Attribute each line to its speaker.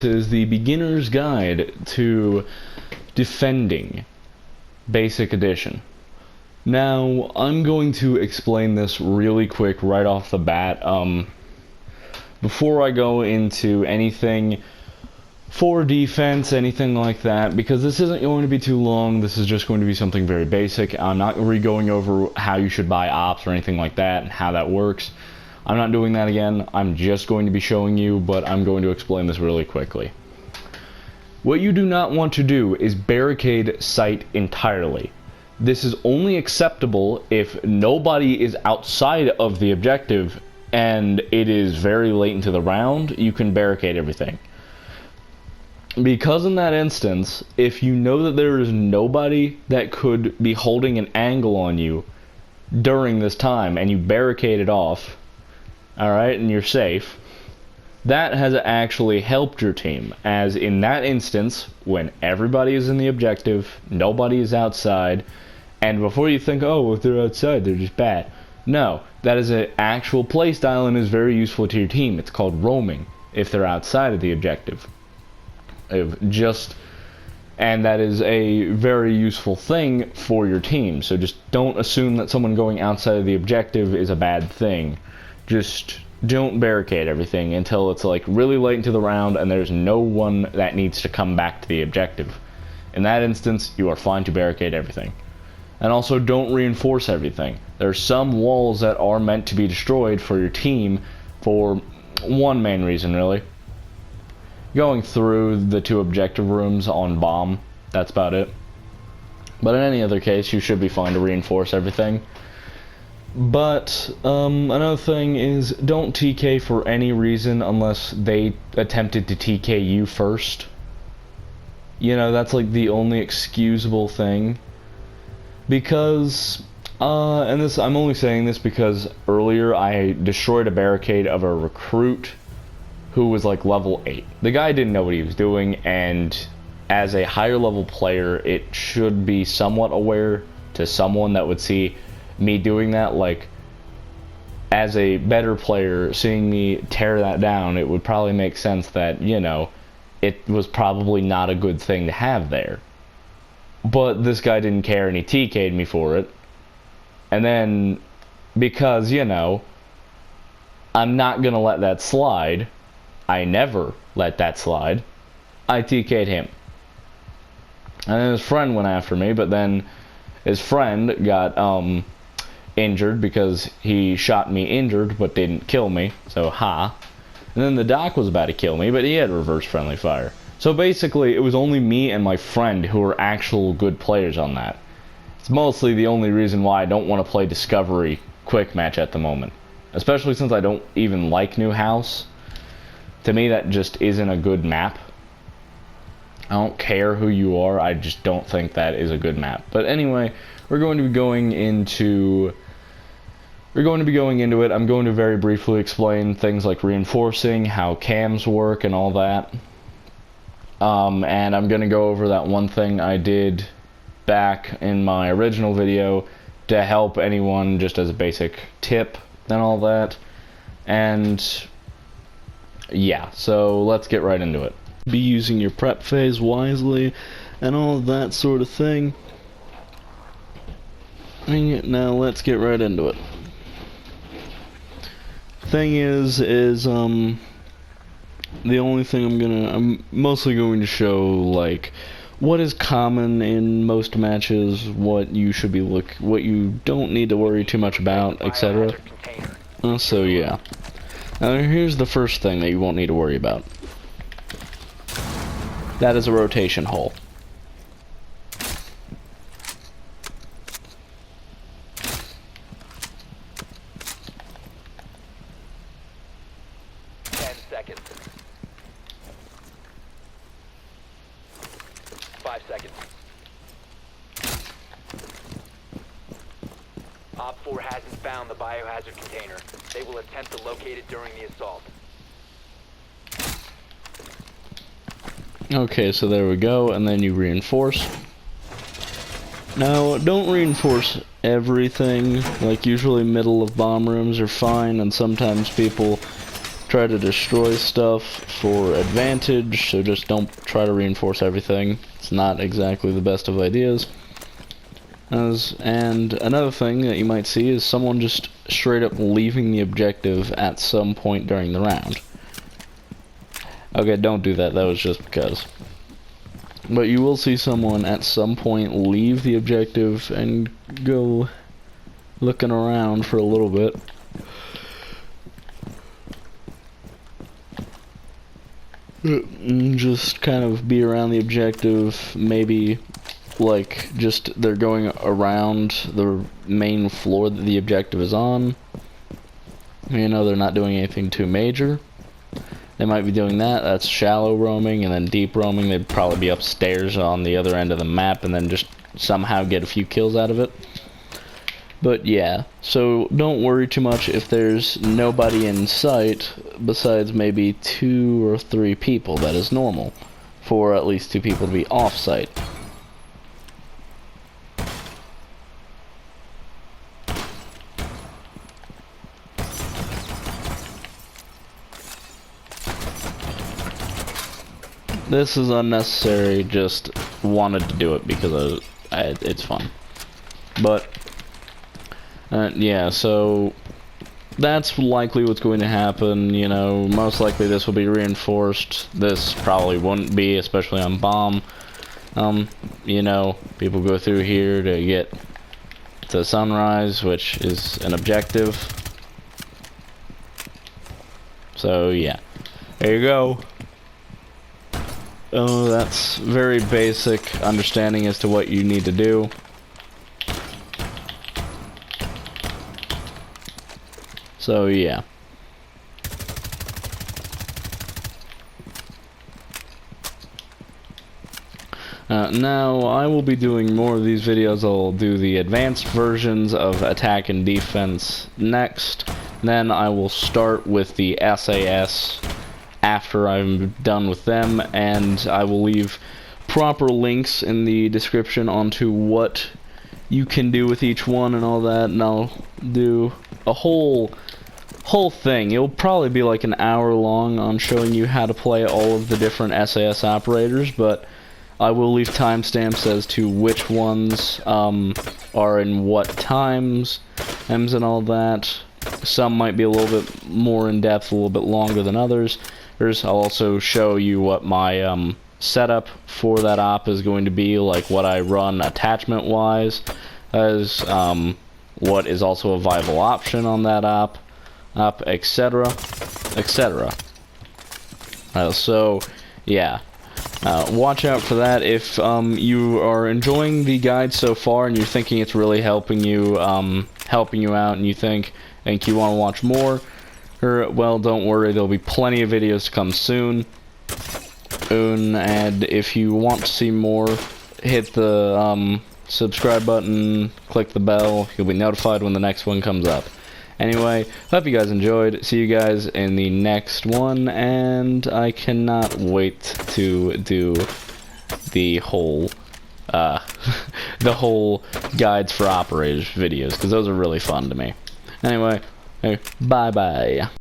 Speaker 1: Is the beginner's guide to defending basic edition. Now I'm going to explain this really quick right off the bat before I go into anything for defense, anything like that, because this isn't going to be too long. This is just going to be something very basic. I'm not going over how you should buy ops or anything like that and how that works. I'm not doing that again. I'm just going to be showing you, but I'm going to explain this really quickly. What you do not want to do is barricade site entirely. This is only acceptable if nobody is outside of the objective and it is very late into the round. You can barricade everything. Because in that instance, if you know that there is nobody that could be holding an angle on you during this time and you barricade it off, alright, and you're safe, that has actually helped your team, as in that instance, when everybody is in the objective, nobody is outside, and before you think, oh, if they're outside, they're just bad. No, that is an actual playstyle and is very useful to your team. It's called roaming, if they're outside of the objective. And that is a very useful thing for your team, so just don't assume that someone going outside of the objective is a bad thing. Just don't barricade everything until it's like really late into the round and there's no one that needs to come back to the objective. In that instance, you are fine to barricade everything. And also don't reinforce everything. There are some walls that are meant to be destroyed for your team for one main reason, really. Going through the two objective rooms on bomb, that's about it. But in any other case, you should be fine to reinforce everything. But another thing is, don't TK for any reason unless they attempted to TK you first. You know, that's like the only excusable thing. Because, and this, I'm only saying this because earlier I destroyed a barricade of a recruit who was like level 8. The guy didn't know what he was doing, and as a higher level player, it should be somewhat aware to someone that would see me doing that. Like, as a better player, seeing me tear that down, it would probably make sense that, you know, it was probably not a good thing to have there. But this guy didn't care and he TK'd me for it. And then, because, you know, I'm not gonna let that slide, I never let that slide, I TK'd him. And then his friend went after me, but then his friend got injured because he shot me injured but didn't kill me, so ha. And then the doc was about to kill me, but he had reverse friendly fire. So basically, it was only me and my friend who were actual good players on that. It's mostly the only reason why I don't want to play Discovery Quick Match at the moment. Especially since I don't even like New House. To me, that just isn't a good map. I don't care who you are, I just don't think that is a good map. But anyway, we're going to be going into it. I'm going to very briefly explain things like reinforcing, how cams work, and all that. And I'm going to go over that one thing I did back in my original video to help anyone, just as a basic tip and all that. And yeah, so let's get right into it. Be using your prep phase wisely and all of that sort of thing. Now let's get right into it. Thing is the only thing I'm mostly going to show, like, what is common in most matches, what you should be what you don't need to worry too much about, etc. So yeah. Now here's the first thing that you won't need to worry about. That is a rotation hole.
Speaker 2: Seconds. 5 seconds. Op 4 hasn't found the biohazard container. They will attempt to locate it during the assault.
Speaker 1: Okay, so there we go, and then you reinforce. Now, don't reinforce everything. Like, usually middle of bomb rooms are fine, and sometimes people try to destroy stuff for advantage, so just don't try to reinforce everything. It's not exactly the best of ideas. And another thing that you might see is someone just straight up leaving the objective at some point during the round. Okay, don't do that, that was just because. But you will see someone at some point leave the objective and go looking around for a little bit. Just kind of be around the objective, maybe like just they're going around the main floor that the objective is on. You know, they're not doing anything too major. They might be doing that. That's shallow roaming, and then deep roaming, they'd probably be upstairs on the other end of the map and then just somehow get a few kills out of it. But yeah, so don't worry too much if there's nobody in sight besides maybe 2 or 3 people. That is normal for at least 2 people to be off site. This is unnecessary, just wanted to do it because it's fun. But, yeah, so that's likely what's going to happen, you know, most likely this will be reinforced. This probably wouldn't be, especially on bomb. You know, people go through here to get to sunrise, which is an objective. So, yeah, there you go. Oh, that's very basic understanding as to what you need to do. So, yeah. Now, I will be doing more of these videos. I'll do the advanced versions of attack and defense next. Then I will start with the SAS after I'm done with them, and I will leave proper links in the description onto what you can do with each one and all that, and I'll do a whole thing. It'll probably be like an hour long on showing you how to play all of the different SAS operators, but I will leave timestamps as to which ones are in what times and all that. Some might be a little bit more in depth, a little bit longer than others. I'll also show you what my setup for that op is going to be, like what I run attachment wise, as what is also a viable option on that op, etc, etc. So yeah, watch out for that. If you are enjoying the guide so far and you're thinking it's really helping you out, and you think you want to watch more, well, don't worry, there'll be plenty of videos to come soon. And if you want to see more, hit the subscribe button, click the bell, you'll be notified when the next one comes up. Anyway, hope you guys enjoyed. See you guys in the next one, and I cannot wait to do the whole the whole guides for operators videos, because those are really fun to me. Anyway, bye bye.